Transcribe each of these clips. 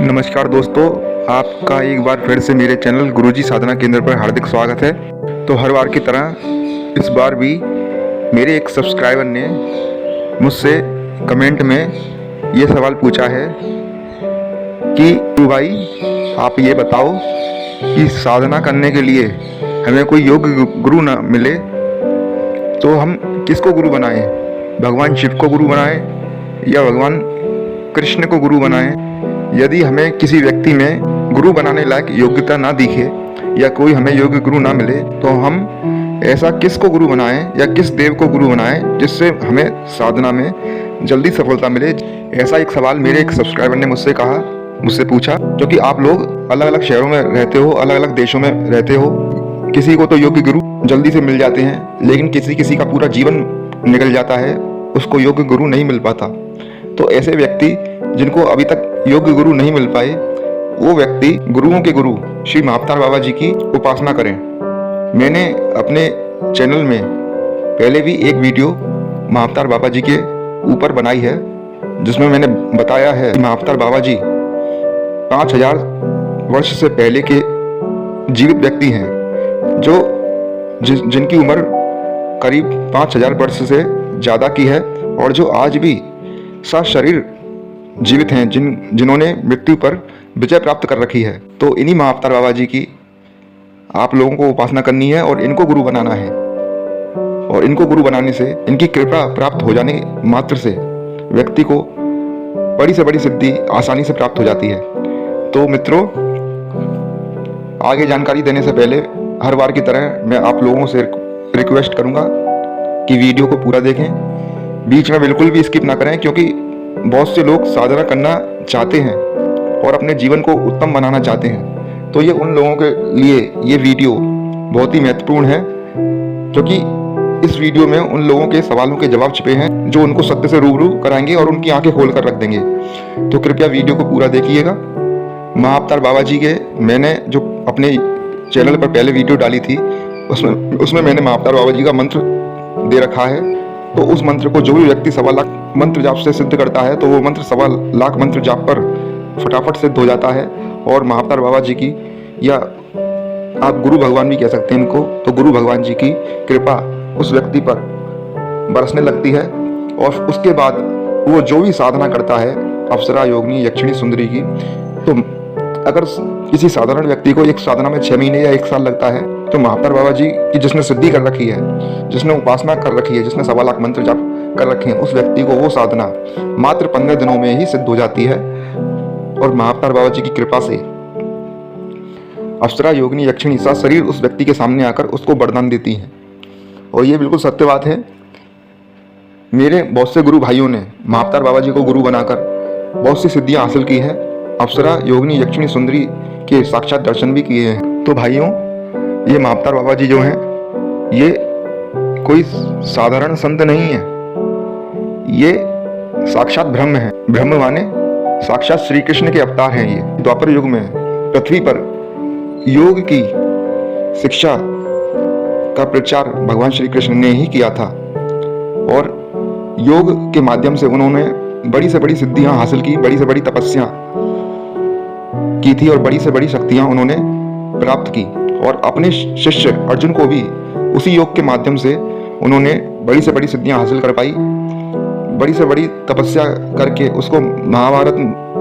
नमस्कार दोस्तों, आपका एक बार फिर से मेरे चैनल गुरुजी साधना केंद्र पर हार्दिक स्वागत है। तो हर बार की तरह इस बार भी मेरे एक सब्सक्राइबर ने मुझसे कमेंट में ये सवाल पूछा है कि गुरु भाई आप ये बताओ कि साधना करने के लिए हमें कोई योग्य गुरु ना मिले तो हम किसको गुरु बनाएं? भगवान शिव को गुरु बनाएं या भगवान कृष्ण को गुरु बनाएं? यदि हमें किसी व्यक्ति में गुरु बनाने लायक योग्यता ना दिखे या कोई हमें योग्य गुरु ना मिले तो हम ऐसा किसको गुरु बनाएं या किस देव को गुरु बनाएं जिससे हमें साधना में जल्दी सफलता मिले। ऐसा एक सवाल मेरे एक सब्सक्राइबर ने मुझसे पूछा, क्योंकि आप लोग अलग अलग शहरों में रहते हो, अलग अलग देशों में रहते हो। किसी को तो योग्य गुरु जल्दी से मिल जाते हैं, लेकिन किसी का पूरा जीवन निकल जाता है, उसको योग्य गुरु नहीं मिल पाता। तो ऐसे व्यक्ति जिनको अभी तक योग्य गुरु नहीं मिल पाए, वो व्यक्ति गुरुओं के गुरु श्री महाअवतार बाबा जी की उपासना करें। मैंने अपने चैनल में पहले भी एक वीडियो महाअवतार बाबा जी के ऊपर बनाई है, जिसमें मैंने बताया है कि महाअवतार बाबा जी 5000 वर्ष से पहले के जीवित व्यक्ति हैं, जिनकी उम्र करीब 5000 वर्ष से ज़्यादा की है और जो आज भी सशरीर जीवित हैं, जिन्होंने मृत्यु पर विजय प्राप्त कर रखी है। तो इन्हीं महाअवतार बाबा जी की आप लोगों को उपासना करनी है और इनको गुरु बनाना है। और इनको गुरु बनाने से, इनकी कृपा प्राप्त हो जाने मात्र से व्यक्ति को बड़ी से बड़ी सिद्धि आसानी से प्राप्त हो जाती है। तो मित्रों, आगे जानकारी देने से पहले हर बार की तरह मैं आप लोगों से रिक्वेस्ट करूंगा कि वीडियो को पूरा देखें, बीच में बिल्कुल भी स्किप ना करें, क्योंकि बहुत से लोग साधना करना चाहते हैं और अपने जीवन को उत्तम बनाना चाहते हैं। तो ये उन लोगों के लिए ये वीडियो बहुत ही महत्वपूर्ण है, क्योंकि इस वीडियो में उन लोगों के सवालों के जवाब छिपे हैं जो उनको सत्य से रूबरू कराएंगे और उनकी आंखें खोल कर रख देंगे। तो कृपया वीडियो को पूरा देखिएगा। महाअवतार बाबा जी के मैंने जो अपने चैनल पर पहले वीडियो डाली थी, उसमें मैंने महाअवतार बाबा जी का मंत्र दे रखा है। तो उस मंत्र को जो भी व्यक्ति 1.25 लाख मंत्र जाप से सिद्ध करता है, तो वो मंत्र 1.25 लाख मंत्र जाप पर फटाफट सिद्ध हो जाता है। और महाअवतार बाबा जी की, या आप गुरु भगवान भी कह सकते हैं इनको, तो गुरु भगवान जी की कृपा उस व्यक्ति पर बरसने लगती है। और उसके बाद वो जो भी साधना करता है, अप्सरा, योगिनी, यक्षिणी, सुंदरी की, तो अगर किसी साधारण व्यक्ति को एक साधना में 6 महीने या 1 साल लगता है, तो महाअवतार बाबा जी की जिसने सिद्धि कर रखी है, जिसने उपासना कर रखी है, जिसने 1.25 लाख मंत्र जाप कर रखे हैं, उस व्यक्ति को वो साधना मात्र 15 दिनों में ही सिद्ध हो जाती है। और महाअवतार बाबा जी की कृपा से अप्सरा, योगिनी, यक्षिणी शरीर उस व्यक्ति के सामने आकर उसको वरदान देती हैं। और ये बिल्कुल सत्य बात है। मेरे बहुत से गुरु भाइयों ने महाअवतार बाबा जी को गुरु बनाकर बहुत सी सिद्धियां हासिल की है। अप्सरा, योगिनी, यक्षिणी, सुंदरी के साक्षात दर्शन भी किए हैं। तो भाइयों, ये महाअवतार बाबा जी जो हैं, ये कोई साधारण संत नहीं है, ये साक्षात ब्रह्म है। ब्रह्म माने साक्षात श्री कृष्ण के अवतार हैं। ये द्वापर युग में पृथ्वी पर योग की शिक्षा का प्रचार भगवान श्री कृष्ण ने ही किया था, और योग के माध्यम से उन्होंने बड़ी से बड़ी सिद्धियां हासिल की, बड़ी से बड़ी तपस्या की थी और बड़ी से बड़ी शक्तियां उन्होंने प्राप्त की। और अपने शिष्य अर्जुन को भी उसी योग के माध्यम से उन्होंने बड़ी से बड़ी सिद्धियां हासिल कर पाई, बड़ी से बड़ी तपस्या करके उसको महाभारत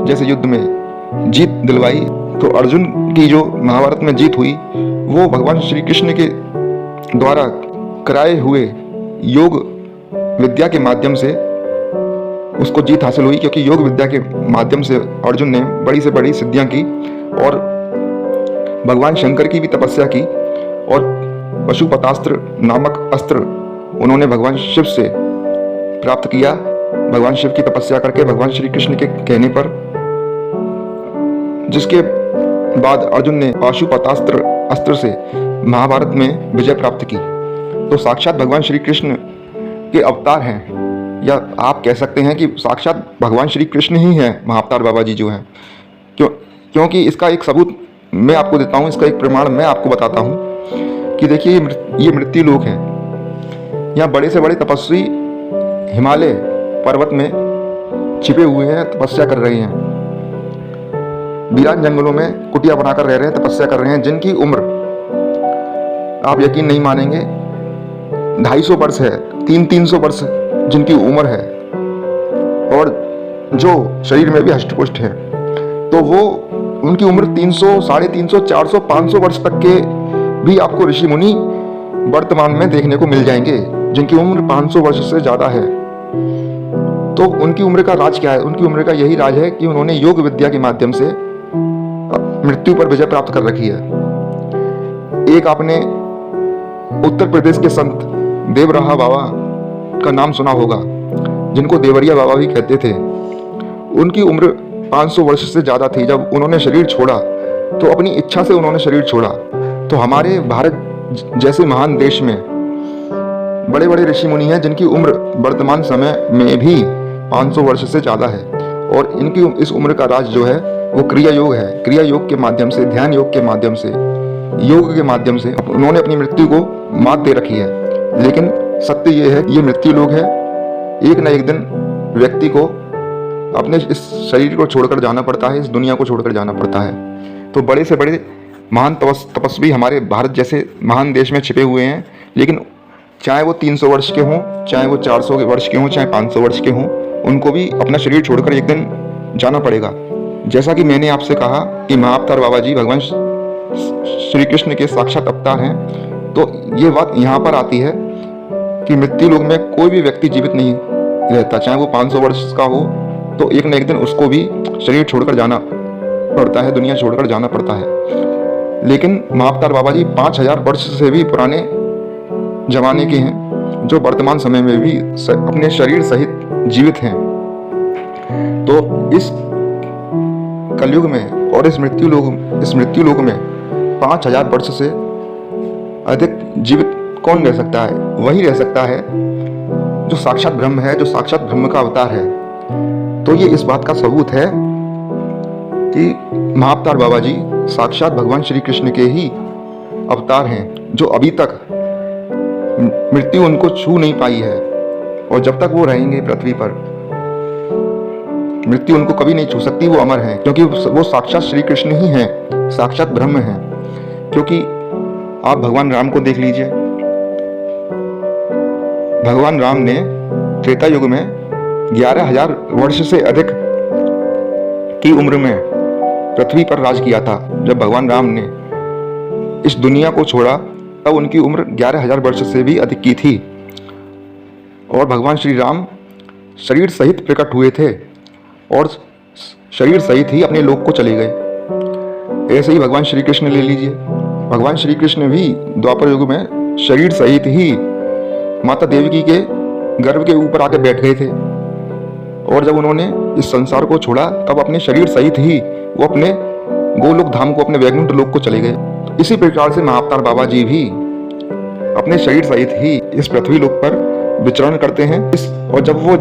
जैसे युद्ध में जीत दिलवाई। तो अर्जुन की जो महाभारत में जीत हुई, वो भगवान श्री कृष्ण के द्वारा कराए हुए योग विद्या के माध्यम से उसको जीत हासिल हुई, क्योंकि योग विद्या के माध्यम से अर्जुन ने बड़ी से बड़ी सिद्धियां की और भगवान शंकर की भी तपस्या की। और पशुपतास्त्र नामक अस्त्र उन्होंने भगवान शिव से प्राप्त किया। भगवान शिव की तपस्या करके भगवान श्री कृष्ण के कहने पर, जिसके बाद अर्जुन ने पाशुपतास्त्र अस्त्र से महाभारत में विजय प्राप्त की। तो साक्षात भगवान श्री कृष्ण के अवतार हैं, या आप कह सकते हैं कि साक्षात भगवान श्री कृष्ण ही हैं महाअवतार बाबा जी जो हैं। क्योंकि इसका एक सबूत मैं आपको देता हूँ, इसका एक प्रमाण मैं आपको बताता हूँ कि देखिए, ये मृत्यु लोक है। यहाँ बड़े से बड़े तपस्वी हिमालय पर्वत में छिपे हुए हैं, तपस्या कर रहे हैं। वीरान जंगलों में कुटिया बनाकर रह रहे हैं, तपस्या कर रहे हैं, जिनकी उम्र आप यकीन नहीं मानेंगे 250 वर्ष है, 300 वर्ष जिनकी उम्र है, और जो शरीर में भी हष्टपुष्ट है, तो वो उनकी उम्र 300, 350, 400, 500 वर्ष तक के भी आपको ऋषि मुनि वर्तमान में देखने को मिल जाएंगे, जिनकी उम्र 500 वर्ष से ज़्यादा है। तो उनकी उम्र का राज क्या है? उनकी उम्र का यही राज है कि उन्होंने योग विद्या के माध्यम से मृत्यु पर विजय प्राप्त कर रखी है। एक आपने उत्तर प्रदेश के संत देवराहा बाबा का नाम सुना होगा, जिनको देवरिया बाबा भी कहते थे। उनकी उम्र 500 वर्ष से ज़्यादा थी। जब उन्होंने शरीर छोड़ा तो अपनी इच्छा से उन्होंने शरीर छोड़ा। तो हमारे भारत जैसे महान देश में बड़े बड़े ऋषि मुनि हैं जिनकी उम्र वर्तमान समय में भी 500 वर्ष से ज़्यादा है, और इनकी इस उम्र का राज जो है वो क्रिया योग है। क्रिया योग के माध्यम से, ध्यान योग के माध्यम से, योग के माध्यम से उन्होंने अपनी मृत्यु को मात दे रखी है। लेकिन सत्य ये है कि ये मृत्यु लोग है, एक न एक दिन व्यक्ति को अपने इस शरीर को छोड़कर जाना पड़ता है, इस दुनिया को छोड़कर जाना पड़ता है। तो बड़े से बड़े महान तपस्वी हमारे भारत जैसे महान देश में छिपे हुए हैं, लेकिन चाहे वो 300 वर्ष के हों, चाहे वो 400 वर्ष के हों, चाहे 500 वर्ष के हों, उनको भी अपना शरीर छोड़कर एक दिन जाना पड़ेगा। जैसा कि मैंने आपसे कहा कि महाअवतार बाबा जी भगवान श्री कृष्ण के साक्षात अवतार हैं, तो ये बात यहाँ पर आती है कि मृत्यु लोक में कोई भी व्यक्ति जीवित नहीं रहता। चाहे वो 500 वर्ष का हो, तो एक न एक दिन उसको भी शरीर छोड़कर जाना पड़ता है, दुनिया छोड़कर जाना पड़ता है। लेकिन महाअवतार बाबा जी 5000 वर्ष से भी पुराने जमाने के हैं, जो वर्तमान समय में भी अपने शरीर सहित जीवित हैं। तो इस कलयुग में और इस मृत्यु लोक में 5000 वर्ष से अधिक जीवित कौन रह सकता है? वही रह सकता है जो साक्षात ब्रह्म है, जो साक्षात ब्रह्म का अवतार है। तो ये इस बात का सबूत है कि महाअवतार बाबा जी साक्षात भगवान श्री कृष्ण के ही अवतार हैं, जो अभी तक मृत्यु उनको छू नहीं पाई है, और जब तक वो रहेंगे पृथ्वी पर मृत्यु उनको कभी नहीं छू सकती। वो अमर हैं, क्योंकि वो साक्षात श्री कृष्ण ही हैं, साक्षात ब्रह्म हैं। क्योंकि आप भगवान राम को देख लीजिए, भगवान राम ने त्रेता युग में 11,000 वर्ष से अधिक की उम्र में पृथ्वी पर राज किया था। जब भगवान राम ने इस दुनिया को छोड़ा तब उनकी उम्र 11,000 वर्ष से भी अधिक की थी, और भगवान श्री राम शरीर सहित प्रकट हुए थे और शरीर सहित ही अपने लोक को चले गए। ऐसे ही भगवान श्री कृष्ण ले लीजिए, भगवान श्री कृष्ण भी द्वापर युग में शरीर सहित ही माता देवकी के गर्भ के ऊपर आकर बैठ गए थे, और जब उन्होंने इस संसार को छोड़ा तब अपने शरीर सहित ही वो अपने गोलोक धाम को, अपने वैकुंठ लोक को चले गए। इसी प्रकार से महाअवतार बाबा जी भी अपने शरीर सहित ही इस पृथ्वी लोक पर विचरण करते हैं। और जब वो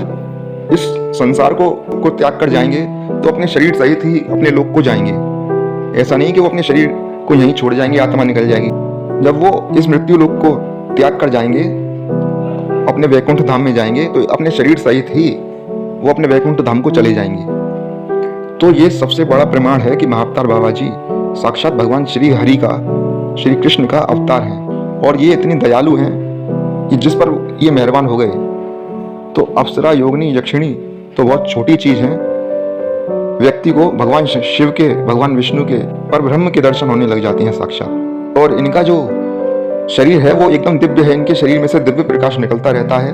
इस संसार को त्याग कर जाएंगे तो अपने शरीर सहित ही अपने लोक को जाएंगे। ऐसा नहीं कि वो अपने शरीर को यहीं छोड़ जाएंगे, आत्मा निकल जाएगी। जब वो इस मृत्यु लोक को त्याग कर जाएंगे, अपने वैकुंठ धाम में जाएंगे, तो अपने शरीर सहित ही वो अपने वैकुंठ धाम को चले जाएंगे। तो ये सबसे बड़ा प्रमाण है कि महाअवतार बाबा जी साक्षात भगवान श्री हरि का, श्री कृष्ण का अवतार हैं, और ये इतने दयालु हैं कि जिस पर ये मेहरबान हो गए। तो अप्सरा, योगिनी, यक्षिणी तो बहुत छोटी चीज है, व्यक्ति को भगवान शिव के, भगवान विष्णु के, परब्रह्म के दर्शन होने लग जाती हैं साक्षात। और इनका जो शरीर है वो एकदम दिव्य है, इनके शरीर में से दिव्य प्रकाश निकलता रहता है।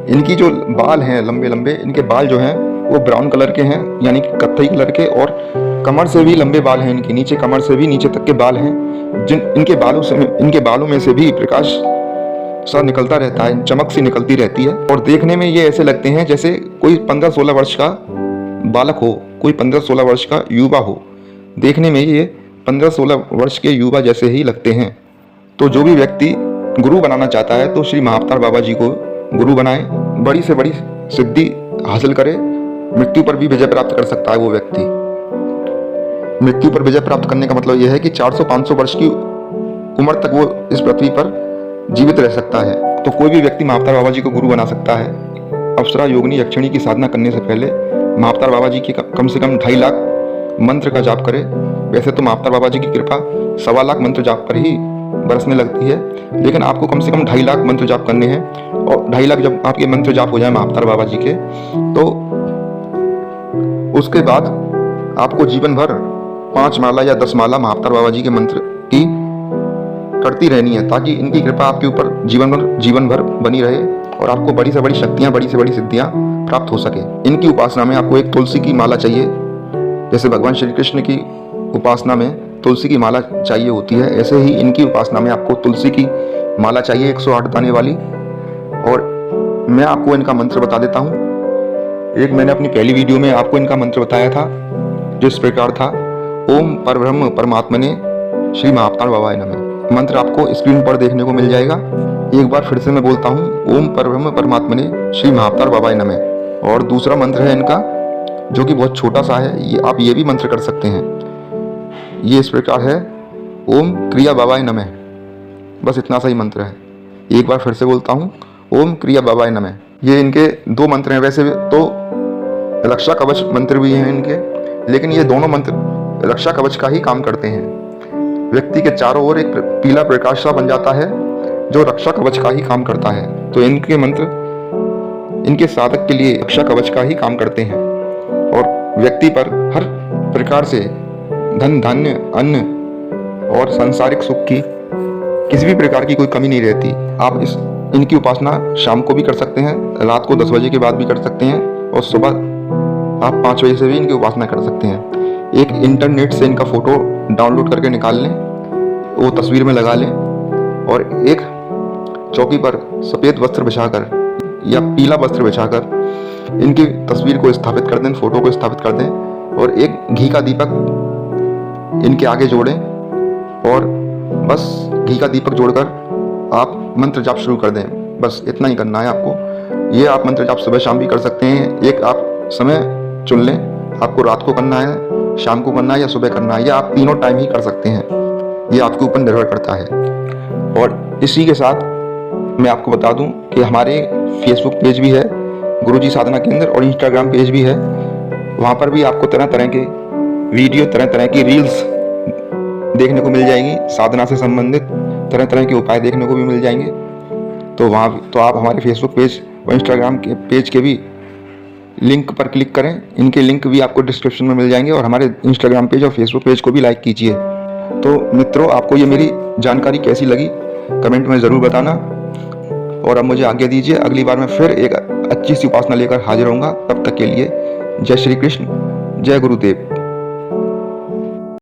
इनकी जो बाल हैं लंबे लंबे, इनके बाल जो हैं वो ब्राउन कलर के हैं, यानी कि कत्थई कलर के, और कमर से भी लंबे बाल हैं इनके, नीचे कमर से भी नीचे तक के बाल हैं, जिन इनके बालों में से भी प्रकाश सा निकलता रहता है, चमक सी निकलती रहती है। और देखने में ये ऐसे लगते हैं जैसे कोई 15-16 वर्ष का बालक हो, कोई 15-16 वर्ष का युवा हो। देखने में ये 15-16 वर्ष के युवा जैसे ही लगते हैं। तो जो भी व्यक्ति गुरु बनाना चाहता है तो श्री महाअवतार बाबा जी को गुरु बनाए, बड़ी से बड़ी सिद्धि हासिल करे, मृत्यु पर भी विजय प्राप्त कर सकता है वो व्यक्ति। मृत्यु पर विजय प्राप्त करने का मतलब यह है कि 400-500 वर्ष की उम्र तक वो इस पृथ्वी पर जीवित रह सकता है। तो कोई भी व्यक्ति महाअवतार बाबा जी को गुरु बना सकता है। अप्सरा, योगिनी, यक्षिणी की साधना करने से पहले महाअवतार बाबा जी की कम से कम 2.5 लाख मंत्र का जाप करें। वैसे तो महाअवतार बाबा जी की कृपा 1.25 लाख मंत्र जाप पर ही बरसने लगती है, लेकिन आपको कम से कम 2.5 लाख मंत्र जाप करने हैं। और 2.5 लाख जब आपके मंत्र जाप हो जाए महाअवतार बाबा जी के, तो उसके बाद आपको जीवन भर 5 माला या 10 माला महाअवतार बाबा जी के मंत्र की करती रहनी है, ताकि इनकी कृपा आपके ऊपर जीवन भर बनी रहे और आपको बड़ी से बड़ी शक्तियाँ, बड़ी से बड़ी सिद्धियाँ प्राप्त हो सके। इनकी उपासना में आपको एक तुलसी की माला चाहिए। जैसे भगवान श्री कृष्ण की उपासना में तुलसी की माला चाहिए होती है, ऐसे ही इनकी उपासना में आपको तुलसी की माला चाहिए 108 दाने वाली। और मैं आपको इनका मंत्र बता देता हूँ। एक मैंने अपनी पहली वीडियो में आपको इनका मंत्र बताया था, जो इस प्रकार था: ओम परब्रह्म परमात्मने श्री महाअवतार बाबाय नमः। मंत्र आपको स्क्रीन पर देखने को मिल जाएगा। एक बार फिर से मैं बोलता हूँ: ओम परब्रह्म परमात्मने श्री महाअवतार बाबाय नमः। और दूसरा मंत्र है इनका, जो कि बहुत छोटा सा है, ये आप ये भी मंत्र कर सकते हैं। ये इस प्रकार है: ओम क्रिया बाबाय नमः। बस इतना सा ही मंत्र है। एक बार फिर से बोलता हूँ: ओम क्रिया बाबाय नमः। ये इनके 2 मंत्र हैं। वैसे तो रक्षा कवच मंत्र भी हैं इनके, लेकिन ये दोनों मंत्र रक्षा कवच का ही काम करते हैं। व्यक्ति के चारों ओर एक पीला प्रकाश सा बन जाता है, जो रक्षा कवच का ही काम करता है। तो इनके मंत्र इनके साधक के लिए रक्षा कवच का ही काम करते हैं और व्यक्ति पर हर प्रकार से धन, धान्य, अन्न और सांसारिक सुख की किसी भी प्रकार की कोई कमी नहीं रहती। आप इनकी उपासना शाम को भी कर सकते हैं, रात को 10 बजे के बाद भी कर सकते हैं, और सुबह आप 5 बजे से भी इनकी उपासना कर सकते हैं। एक इंटरनेट से इनका फोटो डाउनलोड करके निकाल लें, वो तस्वीर में लगा लें, और एक चौकी पर सफ़ेद वस्त्र बिछाकर या पीला वस्त्र बिछाकर इनकी तस्वीर को स्थापित कर दें, फोटो को स्थापित कर दें, और एक घी का दीपक इनके आगे जोड़ें, और बस घी का दीपक जोड़कर आप मंत्र जाप शुरू कर दें। बस इतना ही करना है आपको। ये आप मंत्र जाप सुबह शाम भी कर सकते हैं। एक आप समय चुन लें, आपको रात को करना है, शाम को करना है या सुबह करना है, या आप तीनों टाइम ही कर सकते हैं। ये आपके ऊपर निर्भर करता है। और इसी के साथ मैं आपको बता दूं कि हमारे फेसबुक पेज भी है, गुरुजी साधना केंद्र, और इंस्टाग्राम पेज भी है। वहाँ पर भी आपको तरह तरह के वीडियो, तरह तरह की रील्स देखने को मिल जाएंगी। साधना से संबंधित तरह तरह के उपाय देखने को भी मिल जाएंगे। तो आप हमारे फेसबुक पेज और इंस्टाग्राम के पेज के भी लिंक पर क्लिक करें। इनके लिंक भी आपको डिस्क्रिप्शन में मिल जाएंगे, और हमारे इंस्टाग्राम पेज और फेसबुक पेज को भी लाइक कीजिए। तो मित्रों, आपको ये मेरी जानकारी कैसी लगी कमेंट में ज़रूर बताना, और अब मुझे आज्ञा दीजिए। अगली बार मैं फिर एक अच्छी सी उपासना लेकर हाजिर होऊंगा। तब तक के लिए जय श्री कृष्ण, जय गुरुदेव।